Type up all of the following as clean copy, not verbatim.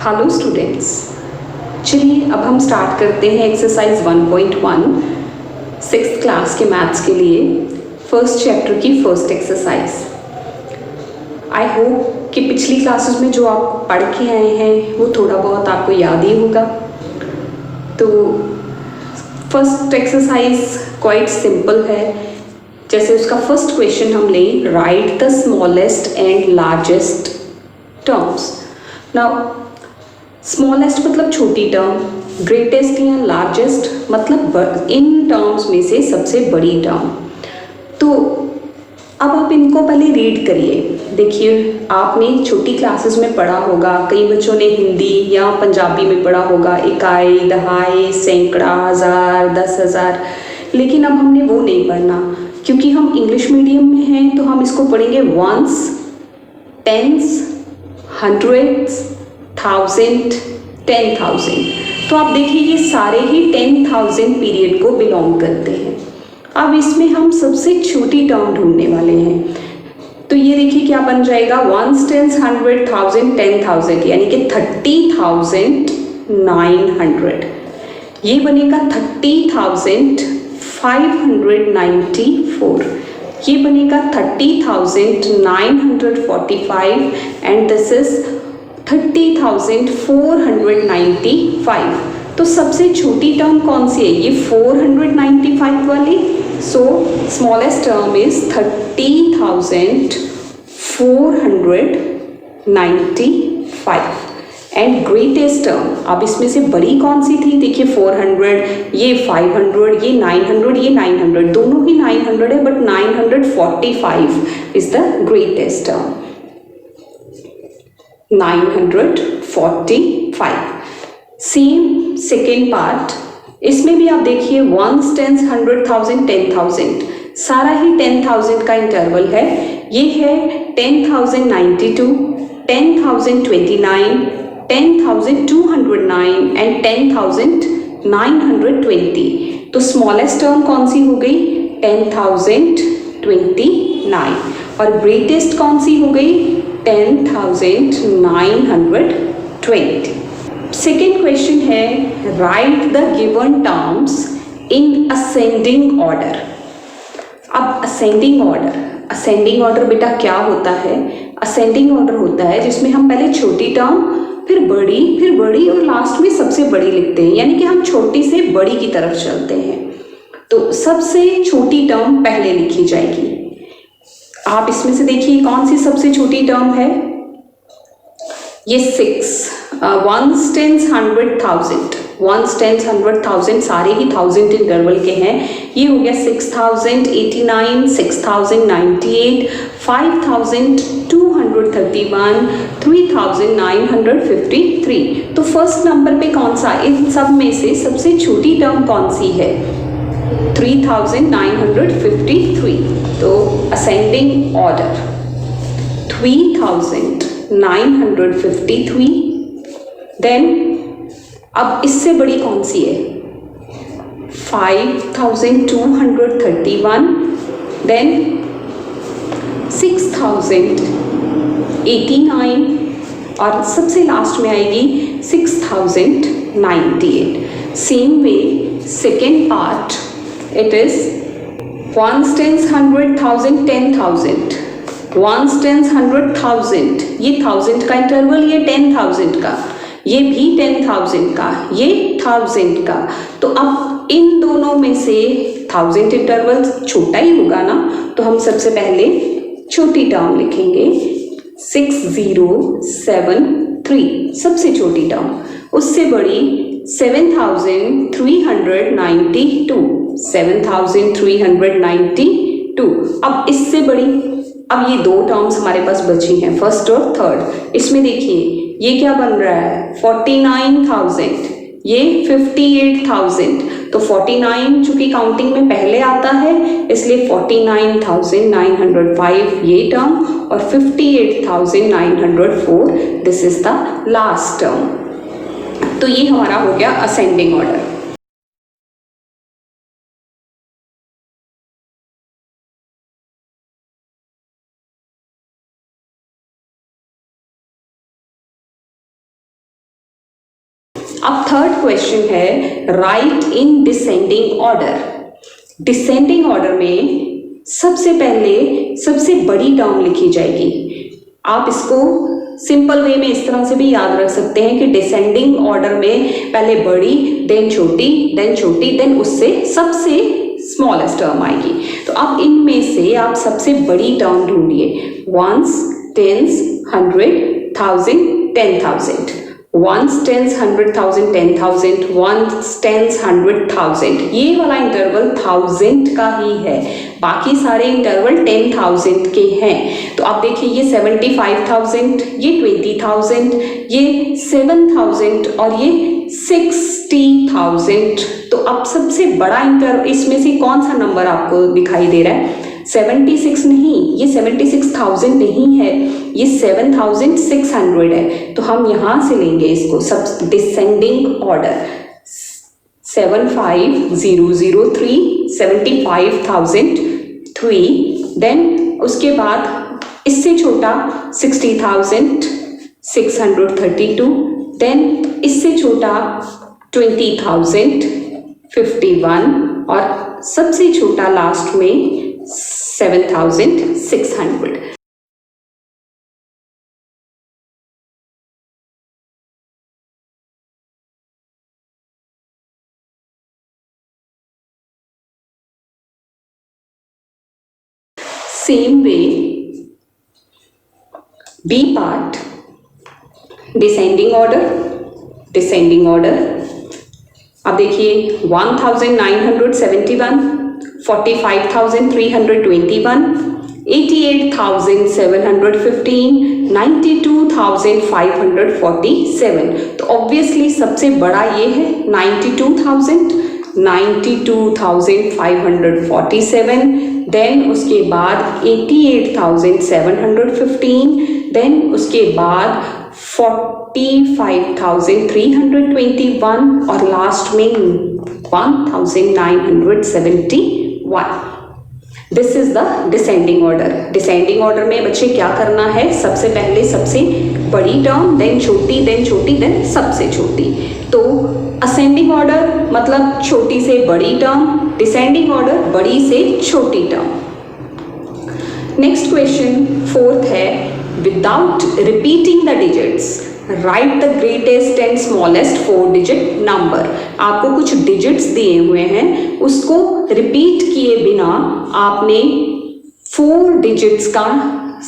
Hello students, चलिए अब हम स्टार्ट करते हैं एक्सरसाइज 1.1 सिक्स्थ क्लास के मैथ्स के लिए फर्स्ट चैप्टर की फर्स्ट एक्सरसाइज। आई होप कि पिछली क्लासेस में जो आप पढ़ के आए हैं वो थोड़ा बहुत आपको याद ही होगा। तो फर्स्ट एक्सरसाइज क्वाइट सिंपल है। जैसे उसका फर्स्ट क्वेश्चन हम लें, right the smallest and largest terms. Now smallest मतलब छोटी टर्म, ग्रेटेस्ट या लार्जेस्ट मतलब इन टर्म्स में से सबसे बड़ी टर्म। तो अब आप इनको पहले रीड करिए। देखिए, आपने छोटी क्लासेस में पढ़ा होगा, कई बच्चों ने हिंदी या पंजाबी में पढ़ा होगा, इकाई, दहाई, सैकड़ा, हज़ार, 10,000। लेकिन अब हमने वो नहीं पढ़ना, क्योंकि हम इंग्लिश मीडियम में हैं। तो हम इसको पढ़ेंगे वंस, टेंस, हंड्रेड्स, 1000, 10,000। तो आप देखिए ये सारे ही 10,000 पीरियड को बिलोंग करते हैं। अब इसमें हम सबसे छोटी टर्म ढूंढने वाले हैं। तो ये देखिए क्या बन जाएगा, वंस, टेंस, 100, 1000, 10,000, यानी कि 30,900। ये बनेगा 30,594। ये बनेगा 30,945 एंड दिस इज 30,495। तो सबसे छोटी टर्म कौन सी है? ये 495 वाली। सो smallest term is 30,495 and greatest term, अब इसमें से बड़ी कौन सी थी? देखिए 400, ये 500, ये 900, ये 900, दोनों ही 900 है, but 945 is the greatest term. 945। Same second part, इसमें भी आप देखिए वंस, टेंस, 100, 1000, 10,000, सारा ही 10,000 का इंटरवल है। ये है 10,092, 10,029, 10,209 एंड 10,920। तो स्मॉलेस्ट टर्म कौन सी हो गई? 10,029। और ग्रेटेस्ट कौन सी हो गई? 10,920। सेकेंड क्वेश्चन है, right the given terms in ascending order. अब असेंडिंग ऑर्डर बेटा क्या होता है? असेंडिंग ऑर्डर होता है जिसमें हम पहले छोटी टर्म, फिर बड़ी और लास्ट में सबसे बड़ी लिखते हैं, यानी कि हम छोटी से बड़ी की तरफ चलते हैं। तो सबसे छोटी टर्म पहले लिखी जाएगी। आप इसमें से देखिए कौन सी सबसे छोटी टर्म है? ये 6। वंस, टेंस, 100,000, वंस, टेंस, 100,000 सारे ही 1000 इंटरवल के हैं। ये हो गया 6,089, 6,098, 5,231, 3,953। तो फर्स्ट नंबर पे कौन सा, इन सब में से सबसे छोटी टर्म कौन सी है? 3,953। तो असेंडिंग ऑर्डर 3,953। देन अब इससे बड़ी कौन सी है? 5,231। देन 6,089 और सबसे लास्ट में आएगी 6,098। Same way second part, it is ones, tens, 100, 1000, 10,000, ones, tens, 100,000, ये 1000 का इंटरवल, ये 10,000 का, ये भी 10,000 का, ये 1000 का। तो अब इन दोनों में से 1000 इंटरवल छोटा ही होगा ना, तो हम सबसे पहले छोटी टर्म लिखेंगे 6073, सबसे छोटी टर्म। उससे बड़ी 7,392, 7,392। अब इससे बड़ी, अब ये दो टर्म्स हमारे पास बची हैं, फर्स्ट और थर्ड। इसमें देखिए ये क्या बन रहा है? 49,000, ये 58,000। तो 49 चूंकि काउंटिंग में पहले आता है, इसलिए 49,905 ये टर्म और 58,904 this is the last term. तो ये हमारा हो गया असेंडिंग ऑर्डर। अब थर्ड क्वेश्चन है right in descending order. Descending order में सबसे पहले सबसे बड़ी टर्म लिखी जाएगी। आप इसको सिंपल वे में इस तरह से भी याद रख सकते हैं कि डिसेंडिंग ऑर्डर में पहले बड़ी, देन छोटी, देन उससे सबसे स्मॉलेस्ट टर्म आएगी। तो अब इनमें से आप सबसे बड़ी टर्म ढूंढिए। Ones, tens, 100, 1000, 10,000। Ones, tens, 100,000, 10,000, ones, tens, 100,000। ये वाला इंटरवल 1000 का ही है, बाकी सारे इंटरवल 10,000 के हैं। तो आप देखिए ये 75,000, ये 20,000, ये 7,000 और ये 60,000। तो अब सबसे बड़ा इंटरवल इसमें से कौन सा नंबर आपको दिखाई दे रहा है? 76 नहीं, ये 76,000 नहीं है, ये 7,600 है। तो हम यहां से लेंगे इसको सब डिसेंडिंग ऑर्डर। 75,003, 75,003, देन उसके बाद इससे छोटा 60,632, देन इससे छोटा 20,051 और सबसे छोटा लास्ट में 7,600। Same way B part, descending order. अब देखिए 1971, 45,321, 88,715, 92,547। तो ऑब्वियसली सबसे बड़ा ये है 92,547, देन उसके बाद 88,715, देन उसके बाद 45,321 और लास्ट में 1,971। This is the descending order. Descending order में बच्चे क्या करना है? सबसे पहले सबसे बड़ी टर्म, देन छोटी, देन सबसे छोटी। तो असेंडिंग ऑर्डर मतलब छोटी से बड़ी टर्म, डिसेंडिंग ऑर्डर बड़ी से छोटी टर्म। नेक्स्ट क्वेश्चन फोर्थ है without repeating the digits right the greatest and smallest 4 digit number. आपको कुछ डिजिट्स दिए हुए हैं, उसको रिपीट किए बिना आपने 4 डिजिट्स का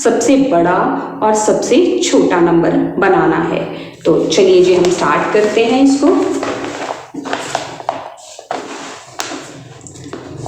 सबसे बड़ा और सबसे छोटा नंबर बनाना है। तो चलिए जी हम स्टार्ट करते हैं इसको।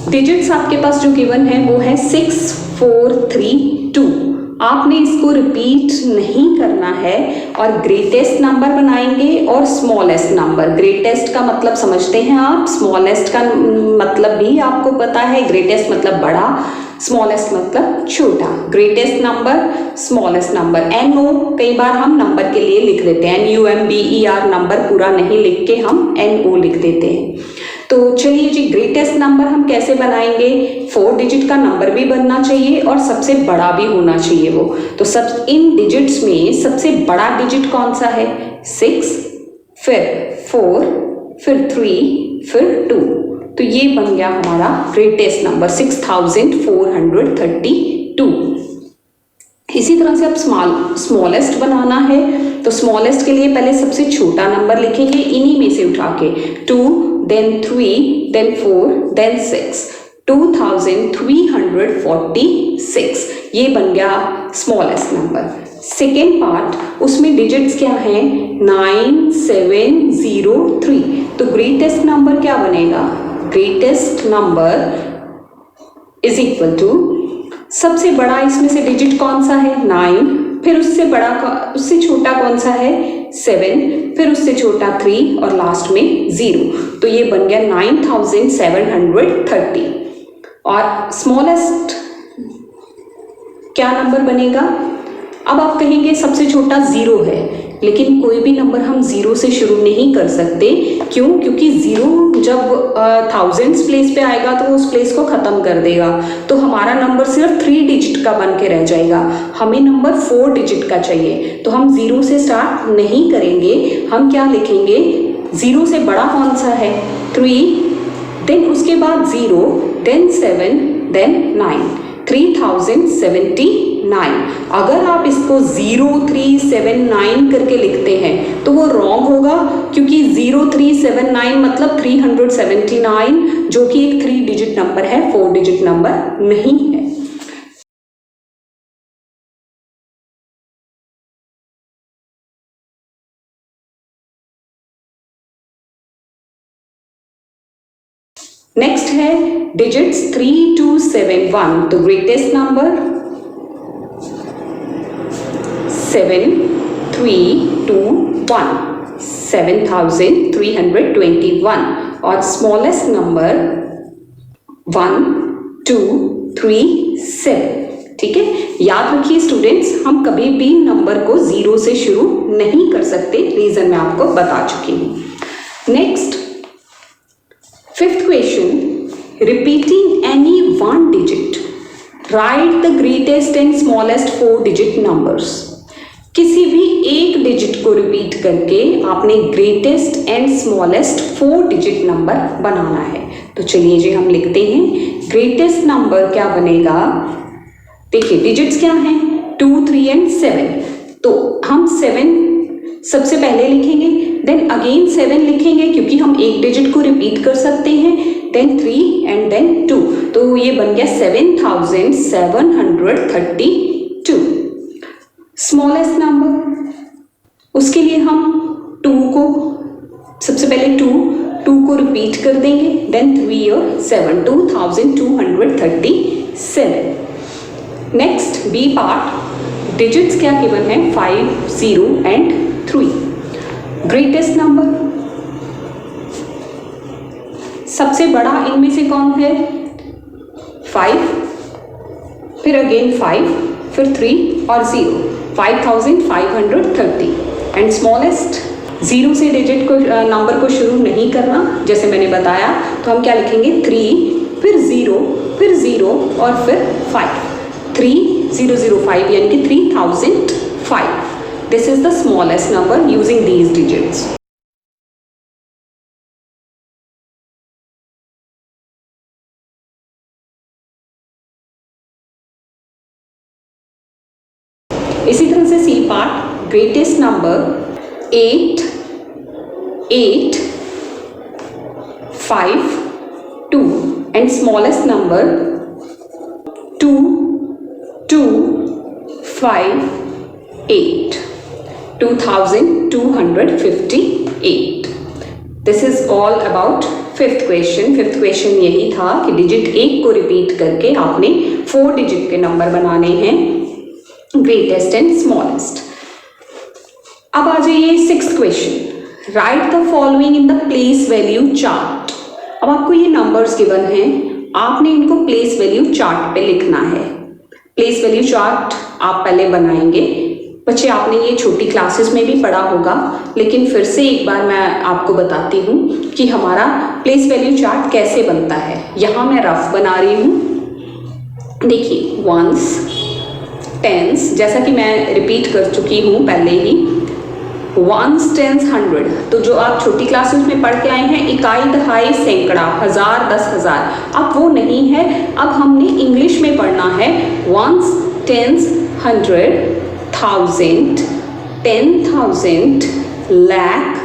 डिजिट्स आपके पास जो गिवन है वो है 6432। आपने इसको रिपीट नहीं करना है और ग्रेटेस्ट नंबर बनाएंगे और स्मॉलेस्ट नंबर। ग्रेटेस्ट का मतलब समझते हैं आप, स्मॉलेस्ट का मतलब भी आपको पता है। ग्रेटेस्ट मतलब बड़ा, स्मॉलेस्ट मतलब छोटा। Greatest number, smallest number. NO कई बार हम नंबर के लिए लिख देते हैं, NUMBER नंबर पूरा नहीं लिख के हम NO लिख देते हैं। तो चलिए जी ग्रेटेस्ट नंबर हम कैसे बनाएंगे? 4 डिजिट का नंबर भी बनना चाहिए और सबसे बड़ा भी होना चाहिए वो। तो सब इन डिजिट्स में सबसे बड़ा डिजिट कौन सा है? 6, फिर 4, फिर 3, फिर 2। तो ये बन गया हमारा ग्रेटेस्ट नंबर 6432। इसी तरह से अब स्मॉलेस्ट बनाना है। तो स्मॉलेस्ट के लिए पहले सबसे छोटा नंबर लिखेंगे इन्हीं में से उठा के, 2, then 3, then 4, then 6, 2346। ये बन गया स्मॉलेस्ट नंबर। सेकेंड पार्ट, उसमें डिजिट्स क्या हैं? 9703। तो ग्रेटेस्ट नंबर क्या बनेगा? Greatest number is equal to, सबसे बड़ा इसमें से डिजिट कौन सा है? 9, फिर उससे छोटा कौन सा है? 7, फिर उससे छोटा 3 और लास्ट में 0। तो ये बन गया 9730। और स्मॉलेस्ट क्या नंबर बनेगा? अब आप कहेंगे सबसे छोटा 0 है, लेकिन कोई भी नंबर हम 0 से शुरू नहीं कर सकते। क्यों? क्योंकि 0 जब थाउजेंड्स प्लेस पे आएगा तो उस प्लेस को ख़त्म कर देगा। तो हमारा नंबर सिर्फ 3 डिजिट का बन के रह जाएगा। हमें नंबर 4 डिजिट का चाहिए। तो हम 0 से स्टार्ट नहीं करेंगे। हम क्या लिखेंगे? 0 से बड़ा कौन सा है? 3, देन उसके बाद 0, देन 7, देन 9, 3079। अगर आप इसको 0379 करके लिखते हैं तो वो रॉन्ग होगा, क्योंकि 0379 मतलब 379, जो कि एक 3 डिजिट नंबर है, 4 डिजिट नंबर नहीं है। नेक्स्ट है डिजिट्स 3 2 7 1, तो ग्रेटेस्ट नंबर 7 3 2 1, 7321, और स्मॉलेस्ट नंबर 1 2 3 7। ठीक है, याद रखिए स्टूडेंट्स, हम कभी भी नंबर को 0 से शुरू नहीं कर सकते, रीजन मैं आपको बता चुकी हूं। Next, fifth question, repeating any one digit, write the greatest and smallest 4 digit numbers। किसी भी एक डिजिट को रिपीट करके आपने greatest and smallest 4 digit number बनाना है। तो चलिए जी हम लिखते हैं, ग्रेटेस्ट नंबर क्या बनेगा? देखिए डिजिट्स क्या हैं, 2 3 एंड 7, तो हम 7 सबसे पहले लिखेंगे, देन अगेन 7 लिखेंगे क्योंकि हम एक डिजिट को रिपीट कर सकते हैं, देन 3 एंड देन 2, तो ये बन गया 7732। स्मॉलेस्ट नंबर, उसके लिए हम 2 को सबसे पहले 2 को रिपीट कर देंगे, देन 3 और 7, 2237। नेक्स्ट बी पार्ट, डिजिट्स क्या गिवन है? 5 0 एंड 3। ग्रेटेस्ट नंबर, सबसे बड़ा इनमें से कौन है? 5, फिर अगेन 5, फिर 3 और 0, 5530। एंड स्मॉलेस्ट, 0 से डिजिट को नंबर को शुरू नहीं करना, जैसे मैंने बताया, तो हम क्या लिखेंगे? 3, फिर 0, फिर 0 और फिर 5, 3005, यानी कि 3005। This is the smallest number using these digits. इसी तरह से C part, greatest number 8 8 5 2 and smallest number 2 2 5 8, 2258। This is all about fifth question. Fifth question यही था कि डिजिट 1 को रिपीट करके आपने 4 डिजिट के नंबर बनाने हैं, ग्रेटेस्ट एंड स्मॉलेस्ट। अब आ जाइए sixth question, right the following in the place value chart. अब आपको ये नंबर्स गिवन हैं, आपने इनको प्लेस वैल्यू चार्ट पे लिखना है। प्लेस वैल्यू चार्ट आप पहले बनाएंगे, बच्चे आपने ये छोटी क्लासेस में भी पढ़ा होगा, लेकिन फिर से एक बार मैं आपको बताती हूँ कि हमारा प्लेस वैल्यू चार्ट कैसे बनता है। यहाँ मैं रफ बना रही हूँ, देखिए वंस, टेंस, जैसा कि मैं रिपीट कर चुकी हूँ पहले ही, वंस, टेंस, 100, तो जो आप छोटी क्लासेस में पढ़ के आए हैं, इकाई, दहाई, सैकड़ा, हजार, 10,000, अब वो नहीं है। अब हमने इंग्लिश में पढ़ना है वंस, टेंस, 100, 1000, 10,000, लाख,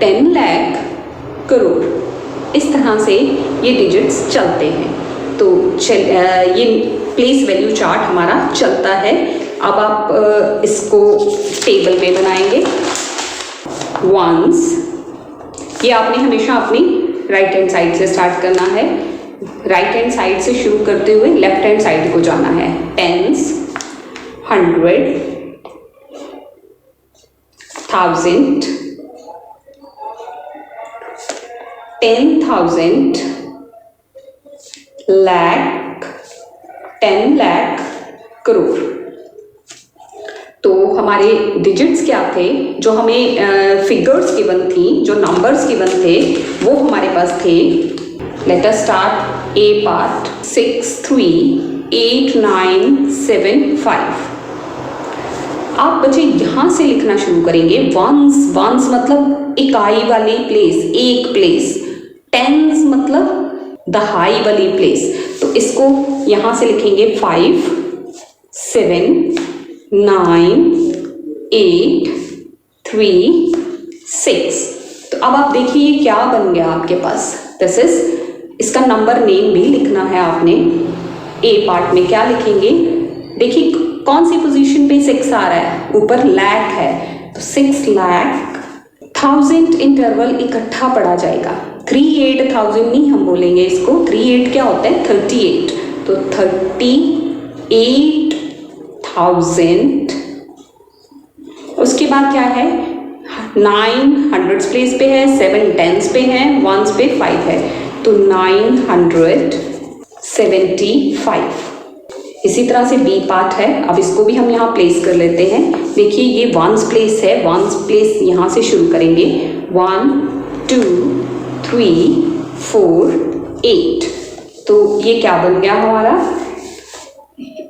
10 लाख, करोड़। इस तरह से ये डिजिट्स चलते हैं। तो ये प्लेस वैल्यू चार्ट हमारा चलता है। अब आप इसको टेबल में बनाएंगे। वंस, ये आपने हमेशा अपनी राइट हैंड साइड से स्टार्ट करना है, राइट हैंड साइड से शुरू करते हुए लेफ्ट हैंड साइड को जाना है। टेंस, 100, 1000, 10,000, लाख, 10 लाख, करोड़। तो हमारे डिजिट्स क्या थे, जो हमें फिगर्स गिवन थी, जो नंबर्स गिवन थे, वो हमारे पास थे। लेट अस स्टार्ट ए पार्ट, 6 3 8 9 7 5। आप बच्चे यहाँ से लिखना शुरू करेंगे। वंस, वंस मतलब इकाई वाली प्लेस, एक प्लेस। टेंस मतलब दहाई वाली प्लेस। तो इसको यहाँ से लिखेंगे 5, 7, 9, 8, 3, 6। तो अब आप देखिए ये क्या बन गया आपके पास। दिस इज, इसका नंबर नेम भी लिखना है आपने। ए पार्ट में क्या लिखेंगे, देखिए कौन सी पोजीशन पे 6 आ रहा है, ऊपर लाख है, तो 6 लाख 1000 इंटरवल इकट्ठा पढ़ा जाएगा। 38,000 नहीं हम बोलेंगे इसको, 38 क्या होता है 38, तो 38,000। उसके बाद क्या है, 9 हंड्रेड्स प्लेस पे है, 7 टेंस पे है, 1s पे 5 है, तो 975। इसी तरह से बी पार्ट है। अब इसको भी हम यहाँ प्लेस कर लेते हैं। देखिए ये 1s प्लेस है, 1s प्लेस यहाँ से शुरू करेंगे। 1, 2, 3, 4, 8। तो ये क्या बन गया हमारा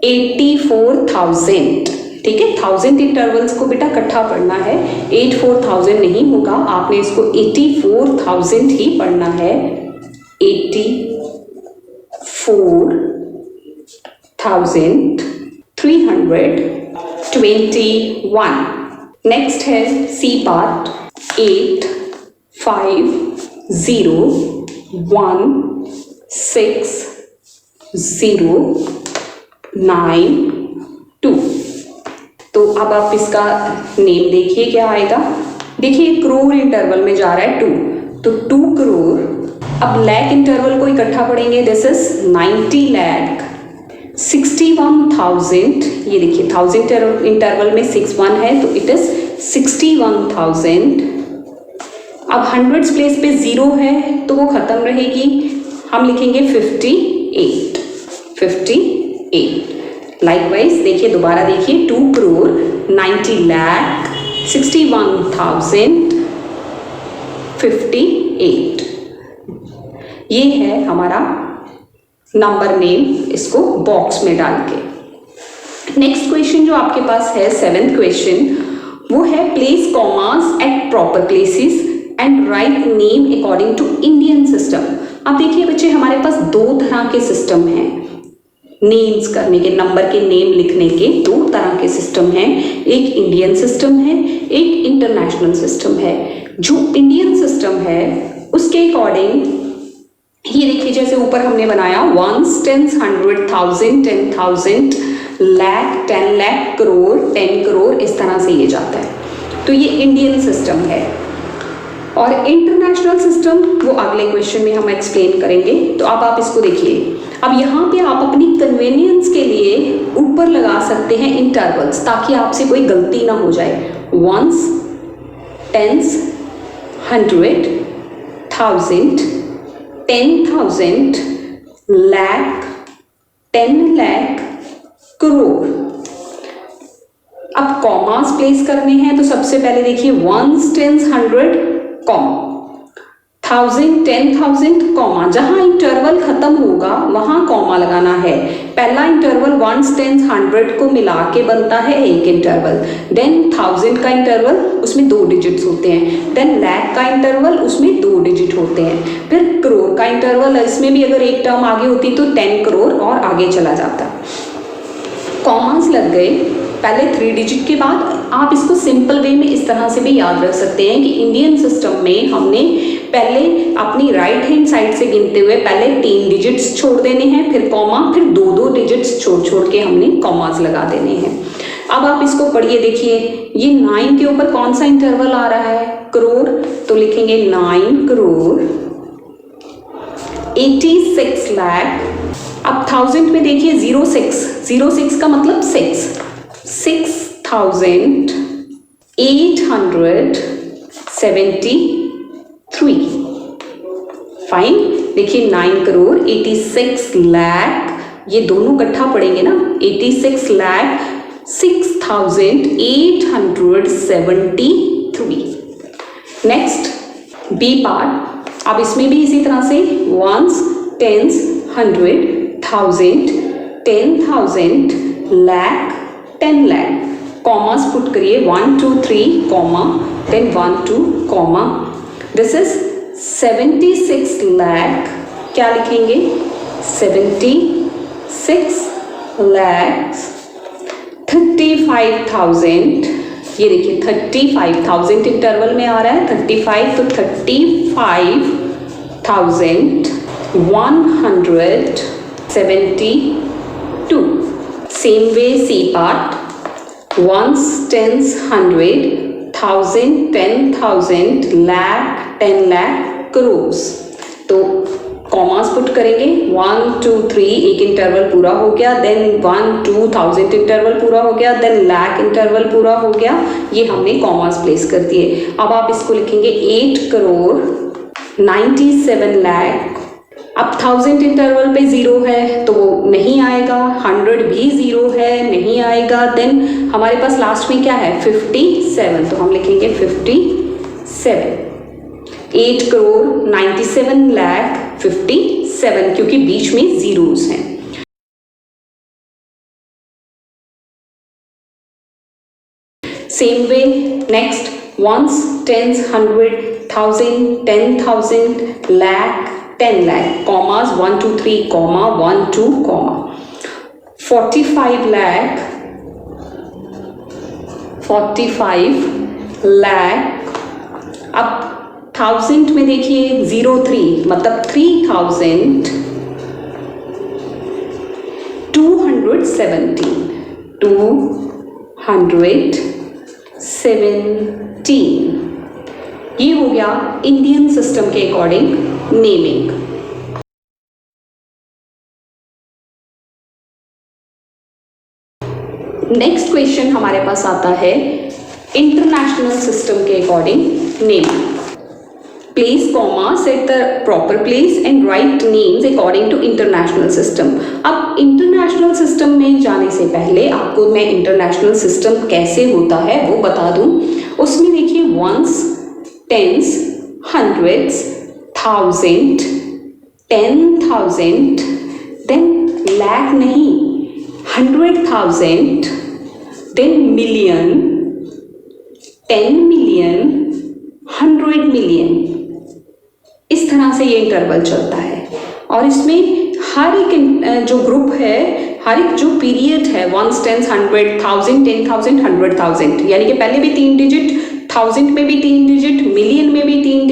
84,000। ठीक है, 1000 इंटरवल्स को बेटा इकट्ठा पढ़ना है, 84,000 नहीं होगा, आपने इसको 84,000 ही पढ़ना है। 84,321। नेक्स्ट है सी पार्ट। 8, 5, 0, 1, 6, 0, 9, 2। तो अब आप इसका नेम देखिए क्या आएगा। देखिए करोड़ इंटरवल में जा रहा है 2, तो 2 करोड़। अब लैख इंटरवल को इकट्ठा पढ़ेंगे। This is 90 lakh 61,000। ये देखिए 1000 इंटरवल में 61 है, तो इट इज 61,000। अब हंड्रेड्स प्लेस पे 0 है तो वो खत्म रहेगी, हम लिखेंगे 58। लाइकवाइज देखिए, दोबारा देखिए 2 करोड़ 90 लाख 61,058। ये है हमारा नंबर नेम, इसको बॉक्स में डाल के। नेक्स्ट क्वेश्चन जो आपके पास है 7th क्वेश्चन, वो है place commas at proper places and write name according to Indian system. अब देखिए बच्चे, हमारे पास 2 तरह के सिस्टम हैं नेम्स करने के, नंबर के नेम लिखने के 2 तरह के सिस्टम हैं। एक इंडियन सिस्टम है, एक इंटरनेशनल सिस्टम है। जो इंडियन सिस्टम है उसके अकॉर्डिंग ये देखिए, जैसे ऊपर हमने बनाया 1s, 10s, 100, 1000, 10,000, लाख, 10 लाख, करोड़, 10 करोड़, इस तरह से ये जाता है। तो ये इंडियन सिस्टम है। और इंटरनेशनल सिस्टम वो अगले क्वेश्चन में हम एक्सप्लेन करेंगे। तो अब आप इसको देखिए। अब यहाँ पे आप अपनी कन्वीनियंस के लिए ऊपर लगा सकते हैं इंटरवल्स, ताकि आपसे कोई गलती ना हो जाए। 1s, 10s, 100, 1000, 10,000, lakh, 10 lakh, crore. अब कॉमास प्लेस करने हैं, तो सबसे पहले देखिए 1s, 10s, 100, कॉमा, 1000, 10,000, कॉमा, जहां इंटरवल खत्म होगा वहां कॉमा लगाना है। पहला इंटरवल 1s, 10s, 100 को मिला के बनता है एक इंटरवल। देन 1000 का इंटरवल, उसमें 2 डिजिट्स होते हैं। देन लाख का इंटरवल, उसमें 2 डिजिट होते हैं। फिर करोड़ का इंटरवल, इसमें भी अगर एक टर्म आगे होती तो 10 करोड़ और आगे चला जाता। कॉमास लग गए पहले 3 डिजिट के बाद। आप इसको सिंपल वे में इस तरह से भी याद रख सकते हैं कि इंडियन सिस्टम में हमने पहले अपनी राइट हैंड साइड से गिनते हुए पहले 3 डिजिट्स छोड़ देने हैं, फिर कॉमा, फिर 2 डिजिट्स छोड़ के हमने कॉमास लगा देने हैं। अब आप इसको पढ़िए, देखिए ये 9 के ऊपर कौन सा इंटरवल आ रहा है, करोड़, तो लिखेंगे 9 करोड़ 86 लाख। अब 1000 में देखिए 06 का मतलब 6,873। फाइन। देखिए 9 करोड़ 86 लाख, ये दोनों इकट्ठा पड़ेंगे ना, 86 लाख 6,873। Next B part. अब इसमें भी इसी तरह से 1s, 10s, 100, 1000, 10,000, lakh, 10 lakh. Commas put करिए 1 2 3 comma then 1 2 comma. This is 76 lakh. क्या लिखेंगे? 76 lakhs 35,000. ये देखिए 35,000 इंटरवल में आ रहा है 35, तो 35,172. Same way C part. ones, tens, 100, 1000, 10,000, lakh, 10 lakh, crores. तो कॉमास पुट करेंगे 1 2 3 एक इंटरवल पूरा हो गया, देन 1 2,000 इंटरवल पूरा हो गया, देन लाख इंटरवल पूरा हो गया. ये हमने कॉमास प्लेस कर दिए. अब आप इसको लिखेंगे 8 करोड़ 97 लाख. अब 1000 इंटरवल पे 0 है तो वो नहीं आएगा, 100 भी 0 है नहीं आएगा. देन हमारे पास लास्ट में क्या है 57, तो हम लिखेंगे 57. 8 करोड़ 97 लाख 57, क्योंकि बीच में जीरोस हैं. Same way next ones, tens, 100, 1000, 10,000, lakh, 10 lakh, commas 1 2 3 comma 1 2 comma. 45 lakh 45 lakh. अब 1000 में देखिए 03 मतलब 3,217 217. ये हो गया इंडियन सिस्टम के अकॉर्डिंग नेमिंग. नेक्स्ट क्वेश्चन हमारे पास आता है इंटरनेशनल सिस्टम के according naming. Place commas at the proper place and write names according to international system. अब इंटरनेशनल सिस्टम में जाने से पहले आपको मैं इंटरनेशनल सिस्टम कैसे होता है वो बता दूं. उसमें देखिए ones, tens, hundreds, 1000, 10,000, then lakh नहीं 100,000, देन million, 10 million, 100 million. इस तरह से ये इंटरवल चलता है. और इसमें हर एक जो ग्रुप है, हर एक जो पीरियड है, 1 10 100 1000 10,000 100,000, यानी कि पहले भी 3 डिजिट, 1000 में भी 3 डिजिट, मिलियन में भी 3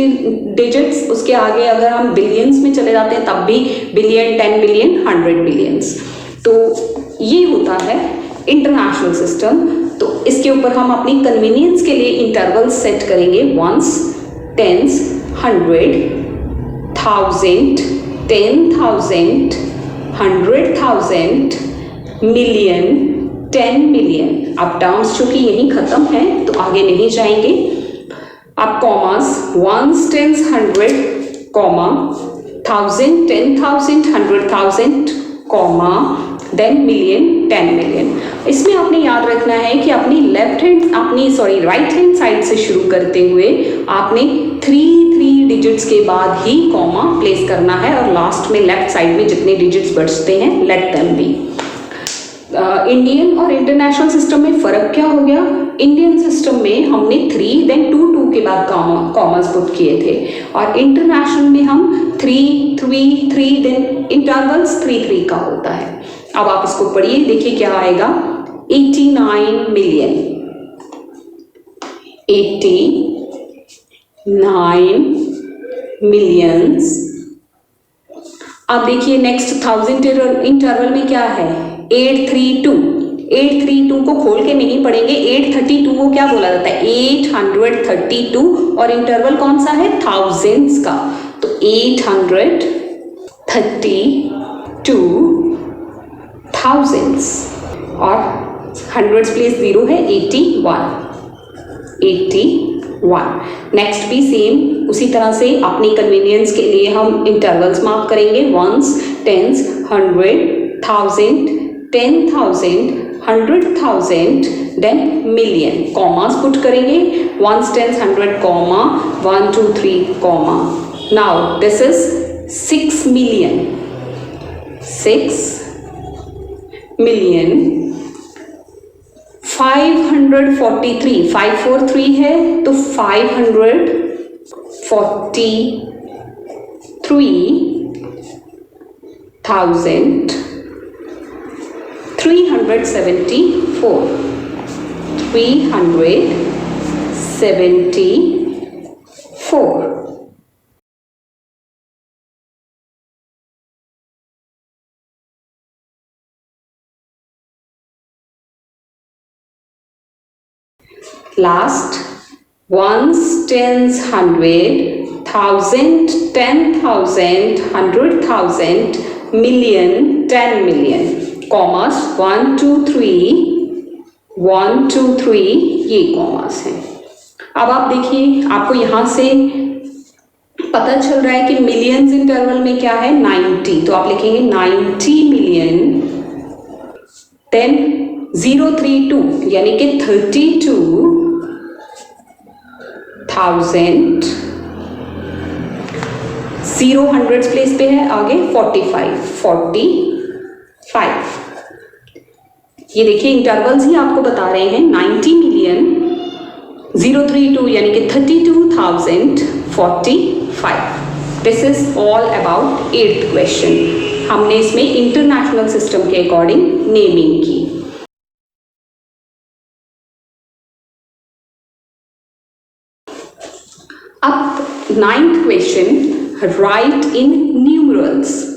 डिजिट्स, उसके आगे अगर हम बिलियंस में चले जाते हैं तब भी बिलियन, 10 बिलियन, 100 बिलियंस. तो ये होता है इंटरनेशनल सिस्टम. तो इसके ऊपर हम अपनी कन्वीनियंस के लिए इंटरवल सेट करेंगे. ones, tens, 100, 1000, 10,000, 100,000, million, 10 million. अब टर्म्स चूंकि यहीं खत्म है तो आगे नहीं जाएंगे. अब commas ones, tens, 100 comma 1000, 10,000, 100,000 comma then million, 10 million. इसमें आपने याद रखना है कि अपनी राइट हैंड साइड से शुरू करते हुए आपने 3 डिजिट्स के बाद ही कॉमा प्लेस करना है, और लास्ट में लेफ्ट साइड में जितने डिजिट्स बचते हैं लेट देम बी. इंडियन और इंटरनेशनल सिस्टम में फ़र्क क्या हो गया? इंडियन सिस्टम में हमने 3 देन 2 के बाद कॉमास पुट किए थे, और इंटरनेशनल में हम 3 3 देन इंटरवल्स 3 का होता है. अब आप इसको पढ़िए, देखिए क्या आएगा. 89 मिलियन, 89 मिलियंस. अब देखिए नेक्स्ट 1000 इंटरवल में क्या है? 832. 832 को खोल के नहीं पढ़ेंगे, 832 को क्या बोला जाता है? 832, और इंटरवल कौन सा है? थाउजेंड्स का. तो 832 थाउजेंड्स, और हंड्रेड्स प्लेस 0 है 81. नेक्स्ट भी सेम उसी तरह से अपनी कन्वीनियंस के लिए हम इंटरवल्स मार्क करेंगे. ones, tens, 100, 1000, 10,000, 100,000, then million. Commas put करेंगे. ones, tens, 100 comma 1 2 3 comma. Now this is 6 million, 6 million 543, 543 है तो 543,374, 374. Last, ones, tens, hundred, thousand, 10,000, 100,000, million, 10 million. Commerce 1 2 3, 1 2 3 ये कॉमर्स है। अब आप देखिए, आपको यहां से पता चल रहा है कि मिलियंस इंटरवल में क्या है 90, तो आप लिखेंगे 90 मिलियन, देन 032 यानी कि 32,000, 0 हंड्रेड्स प्लेस पे है, आगे 45, ये देखिए इंटरवल्स ही आपको बता रहे हैं 90 मिलियन, 032 यानी कि 32,045। This is all about 8th question. हमने इसमें इंटरनेशनल सिस्टम के अकॉर्डिंग नेमिंग की। अब 9th क्वेश्चन, राइट इन न्यूमरल्स।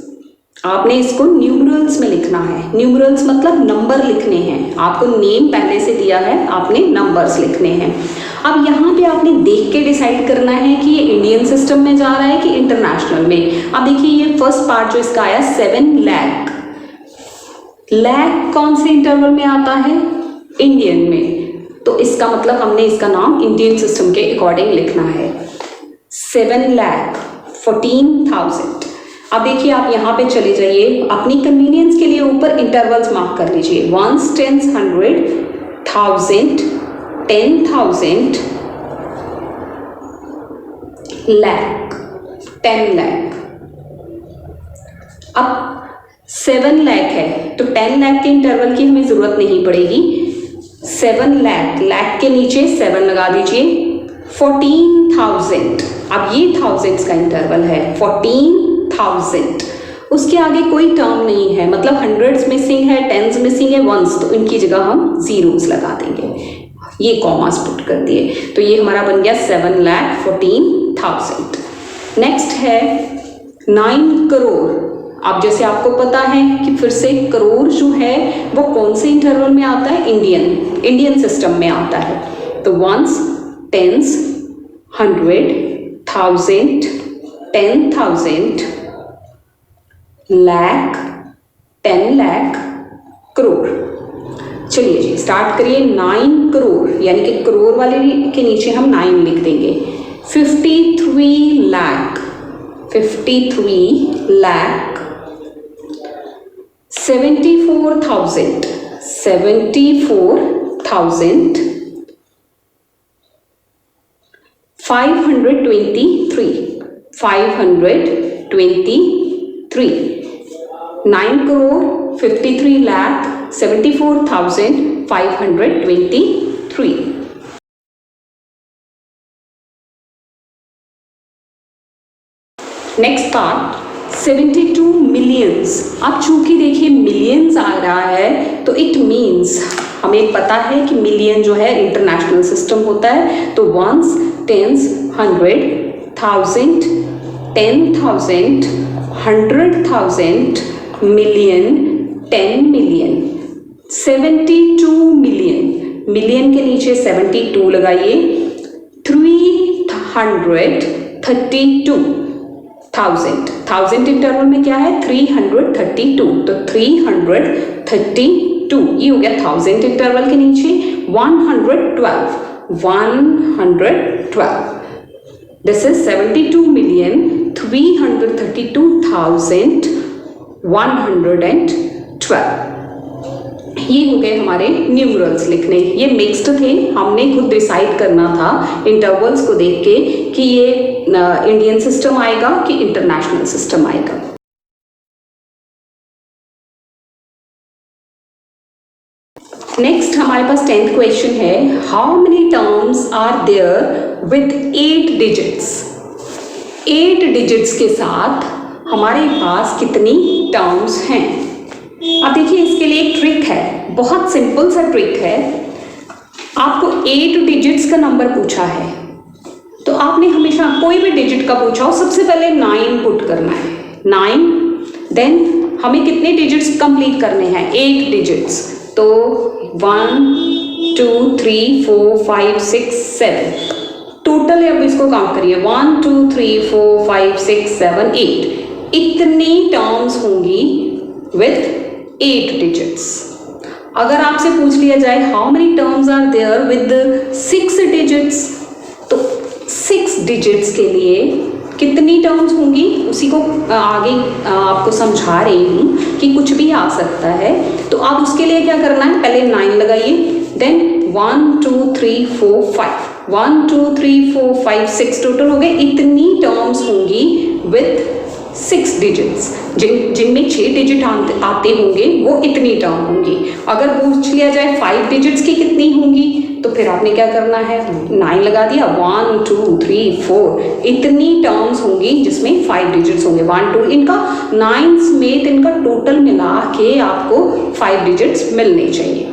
आपने इसको न्यूमरल्स में लिखना है। न्यूमरल्स मतलब नंबर लिखने हैं। आपको नेम पहले से दिया है, आपने नंबर्स लिखने हैं। अब यहाँ पे आपने देख के डिसाइड करना है कि ये इंडियन सिस्टम में जा रहा है कि इंटरनेशनल में। अब देखिए ये फर्स्ट पार्ट जो इसका आया 7 लाख, लाख कौन से इंटरवल में आता है? इंडियन में। तो इसका मतलब हमने इसका नाम इंडियन सिस्टम के अकॉर्डिंग लिखना है। 7,14,000। अब देखिए आप यहाँ पे चले जाइए, अपनी कन्वीनियंस के लिए ऊपर इंटरवल्स मार्क कर लीजिए। Ones, tens, 100, 1000, 10,000, lakh, 10 lakh. अब 7 लाख है तो 10 लाख के इंटरवल की हमें जरूरत नहीं पड़ेगी। 7 लाख, लाख के नीचे 7 लगा दीजिए। 14,000, अब ये थाउजेंड्स का इंटरवल है। 14,000, उसके आगे कोई टर्म नहीं है, मतलब हंड्रेड्स मिसिंग है, टेंस मिसिंग है, वंस, तो इनकी जगह हम जीरोस लगा देंगे। ये कॉमास पुट कर दिए, तो ये हमारा बन गया 7,14,000। नेक्स्ट है 9 करोड़। अब जैसे आपको पता है कि फिर से करोड़ जो है वो कौन से इंटरवल में आता है? इंडियन सिस्टम में आता है। तो वंस, टेंस, 100, 1000, 10,000, लाख, 10 लाख, करोड़। चलिए जी स्टार्ट करिए। 9 करोड़ यानी कि करोड़ वाले के नीचे हम 9 लिख देंगे। 53 lakh, 53 lakh, 74,000, 74,000, 523, 523, 9 crore, 53 lakh, 74,523। Next part 72 millions. अब चूंकि देखिए मिलियंस आ रहा है तो इट मीन्स हमें पता है कि मिलियन जो है इंटरनेशनल सिस्टम होता है। तो ones, tens, 100, 1000, 10,000, 100,000, million, 10 million. 72 million, million के नीचे 72 लगाइए। 332,000, 1000 इंटरवल में क्या है? 332, तो 332 ये हो गया 1000 इंटरवल के नीचे। 112, 112, दिस इज 72,332,112। ये हो गए हमारे न्यूमरल्स लिखने। ये मिक्स्ड थे, हमने खुद डिसाइड करना था इंटरवल्स को देख के कि ये इंडियन सिस्टम आएगा कि इंटरनेशनल सिस्टम आएगा। नेक्स्ट हमारे पास 10th क्वेश्चन है, how many terms are there with 8 digits. 8 digits के साथ हमारे पास कितनी टर्म्स हैं। अब देखिए इसके लिए एक ट्रिक है, बहुत सिंपल सा ट्रिक है। आपको 8 डिजिट्स का नंबर पूछा है तो आपने हमेशा कोई भी डिजिट का पूछा हो सबसे पहले 9 पुट करना है, 9। देन हमें कितने डिजिट्स कंप्लीट करने हैं, 8 डिजिट्स। तो 1 2 3 4 5 6 7 टोटल है। अब इसको काउंट करिए, 1 2 3 4 5 6 7 8, इतनी टर्म्स होंगी विथ 8 डिजिट्स। अगर आपसे पूछ लिया जाए how many terms are there with 6 digits, तो 6 डिजिट्स के लिए कितनी टर्म्स होंगी, उसी को आगे आपको समझा रही हूँ कि कुछ भी आ सकता है। तो आप उसके लिए क्या करना है, पहले 9 लगाइए, देन 1 2 3 4 5, 1 2 3 4 5 6 टोटल हो गए। इतनी टर्म्स होंगी विथ 6 डिजिट्स। जिनमें 6 डिजिट आते होंगे वो इतनी टर्म होंगी। अगर पूछ लिया जाए 5 डिजिट्स की कितनी होंगी, तो फिर आपने क्या करना है, 9 लगा दिया, 1 2 3 4, इतनी टर्म्स होंगी जिसमें 5 डिजिट्स होंगे, 1 2, इनका 9 समेत इनका टोटल मिला के आपको 5 डिजिट्स मिलने चाहिए।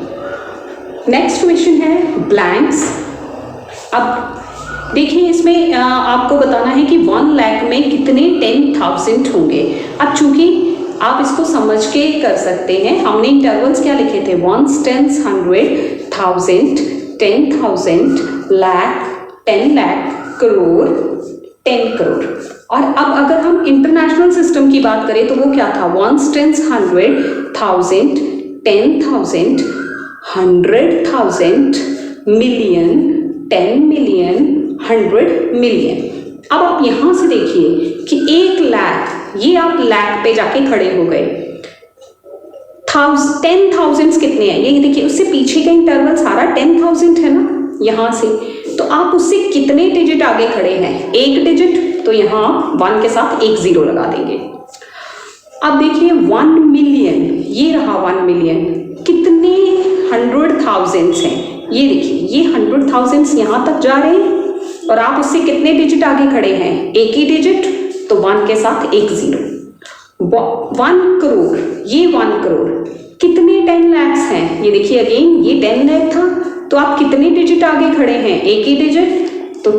नेक्स्ट क्वेश्चन है ब्लैंक्स। अब देखिए इसमें आपको बताना है कि 1 लाख में कितने 10,000 होंगे। अब चूंकि आप इसको समझ के कर सकते हैं, हमने इंटरवल्स क्या लिखे थे, 1 10 100 1000 10,000 लाख 10 लाख करोड़ 10 करोड़। और अब अगर हम इंटरनेशनल सिस्टम की बात करें तो वो क्या था, 1 10 100 1000 10,000 100,000 मिलियन 10 मिलियन 100 मिलियन। अब आप यहां से देखिए कि 1 लाख, ये आप लाख पे जाके खड़े हो गए। 10,000 कितने हैं, ये देखिए उससे पीछे का इंटरवल सारा 10,000 है ना, यहां से। तो आप उससे कितने डिजिट आगे खड़े हैं, 1 डिजिट, तो यहां 1 के साथ एक 0 लगा देंगे। अब देखिए 1 मिलियन, ये रहा 1 मिलियन, कितने 100,000 हैं, ये देखिए ये 100,000 यहां तक जा रहे हैं और आप उससे कितने डिजिट आगे खड़े हैं, एक ही डिजिट, तो 1 के साथ एक 0। 1 करोड़, ये 1 करोड़, कितने 10 लाख हैं, ये देखिए अगेन ये 10 लाख था, तो आप कितने डिजिट आगे खड़े हैं, एक ही डिजिट, तो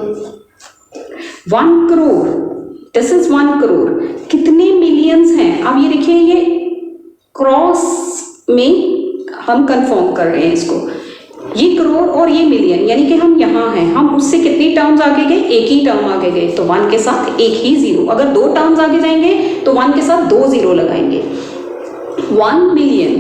1 करोड़, दिस इज 1 करोड़। कितने मिलियंस हैं, अब ये देखिए ये क्रॉस में हम कंफर्म कर रहे हैं इसको, ये करोड़ और ये मिलियन, यानी कि हम यहाँ हैं, हम उससे कितनी टर्म्स आगे गए, एक ही टर्म आगे गए, तो 1 के साथ एक ही 0। अगर 2 टर्म्स आगे जाएंगे तो 1 के साथ 2 0 लगाएंगे। 1 मिलियन,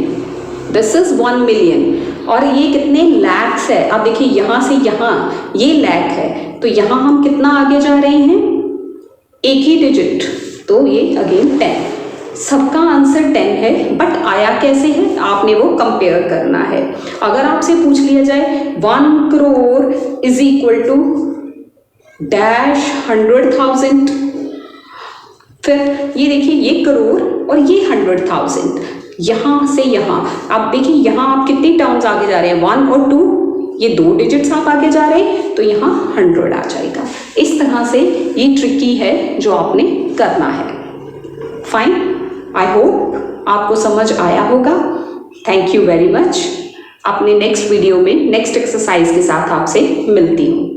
दिस इज 1 मिलियन, और ये कितने लैक्स है। अब देखिए यहाँ से यहाँ ये लैख है, तो यहाँ हम कितना आगे जा रहे हैं, एक ही डिजिट, तो ये अगेन 10। सबका आंसर 10 है, बट आया कैसे है, आपने वो कंपेयर करना है। अगर आपसे पूछ लिया जाए 1 crore is equal to dash 100,000, फिर ये देखिए ये करोड़ और ये 100,000, यहाँ से यहाँ आप देखिए यहाँ आप कितनी टर्म्स आगे जा रहे हैं, 1 और 2, ये 2 डिजिट्स आप आगे जा रहे हैं, तो यहाँ 100 आ जाएगा। इस तरह से ये ट्रिकी है जो आपने करना है। फाइन, आई होप आपको समझ आया होगा। Thank you very much. अपने नेक्स्ट वीडियो में नेक्स्ट एक्सरसाइज के साथ आपसे मिलती हूँ।